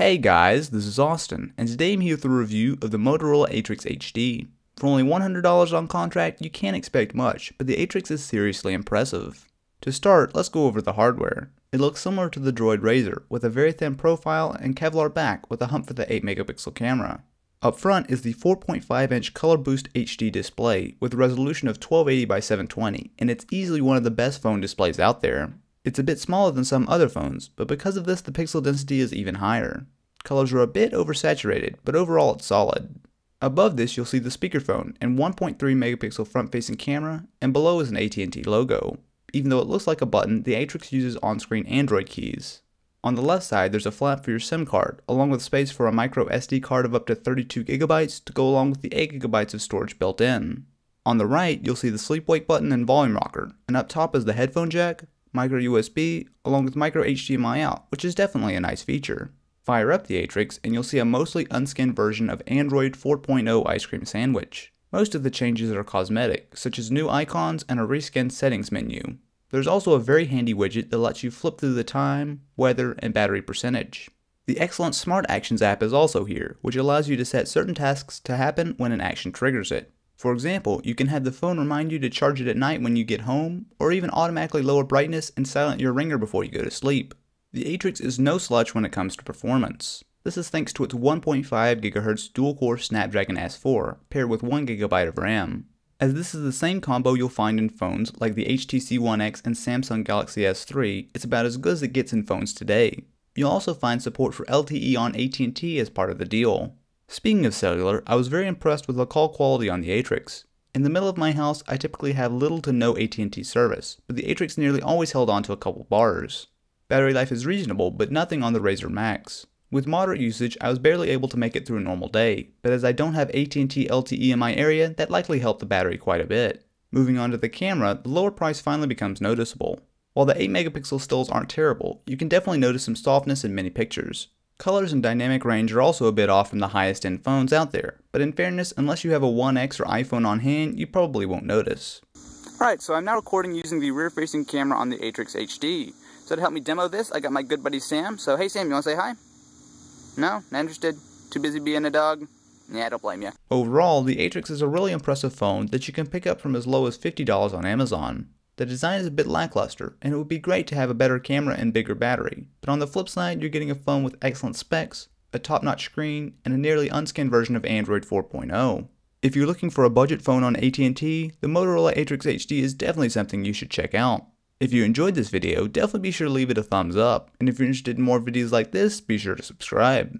Hey guys, this is Austin, and today I'm here with a review of the Motorola Atrix HD. For only $100 on contract, you can't expect much, but the Atrix is seriously impressive. To start, let's go over the hardware. It looks similar to the Droid Razr, with a very thin profile and Kevlar back with a hump for the 8 megapixel camera. Up front is the 4.5-inch ColorBoost HD display with a resolution of 1280 by 720, and it's easily one of the best phone displays out there. It's a bit smaller than some other phones, but because of this the pixel density is even higher. Colors are a bit oversaturated, but overall it's solid. Above this you'll see the speakerphone and 1.3 megapixel front-facing camera, and below is an AT&T logo. Even though it looks like a button, the Atrix uses on-screen Android keys. On the left side there's a flap for your SIM card, along with space for a micro SD card of up to 32GB to go along with the 8GB of storage built in. On the right you'll see the sleep-wake button and volume rocker, and up top is the headphone jack, micro USB, along with micro HDMI out, which is definitely a nice feature. Fire up the Atrix and you'll see a mostly unskinned version of Android 4.0 ice cream sandwich. Most of the changes are cosmetic, such as new icons and a reskinned settings menu. There's also a very handy widget that lets you flip through the time, weather, and battery percentage. The excellent Smart Actions app is also here, which allows you to set certain tasks to happen when an action triggers it. For example, you can have the phone remind you to charge it at night when you get home, or even automatically lower brightness and silence your ringer before you go to sleep. The Atrix is no slouch when it comes to performance. This is thanks to its 1.5 GHz dual-core Snapdragon S4, paired with 1GB of RAM. As this is the same combo you'll find in phones like the HTC One X and Samsung Galaxy S3, it's about as good as it gets in phones today. You'll also find support for LTE on AT&T as part of the deal. Speaking of cellular, I was very impressed with the call quality on the Atrix. In the middle of my house, I typically have little to no AT&T service, but the Atrix nearly always held on to a couple bars. Battery life is reasonable, but nothing on the Razr Max. With moderate usage, I was barely able to make it through a normal day, but as I don't have AT&T LTE in my area, that likely helped the battery quite a bit. Moving on to the camera, the lower price finally becomes noticeable. While the 8 megapixel stills aren't terrible, you can definitely notice some softness in many pictures. Colors and dynamic range are also a bit off from the highest end phones out there, but in fairness, unless you have a One X or iPhone on hand, you probably won't notice. Alright, so I'm now recording using the rear-facing camera on the Atrix HD. So to help me demo this, I got my good buddy Sam. So hey Sam, you want to say hi? No? Not interested? Too busy being a dog? Yeah, I don't blame you. Overall, the Atrix is a really impressive phone that you can pick up from as low as $50 on Amazon. The design is a bit lackluster, and it would be great to have a better camera and bigger battery, but on the flip side, you're getting a phone with excellent specs, a top-notch screen, and a nearly unskinned version of Android 4.0. If you're looking for a budget phone on AT&T, the Motorola Atrix HD is definitely something you should check out. If you enjoyed this video, definitely be sure to leave it a thumbs up, and if you're interested in more videos like this, be sure to subscribe.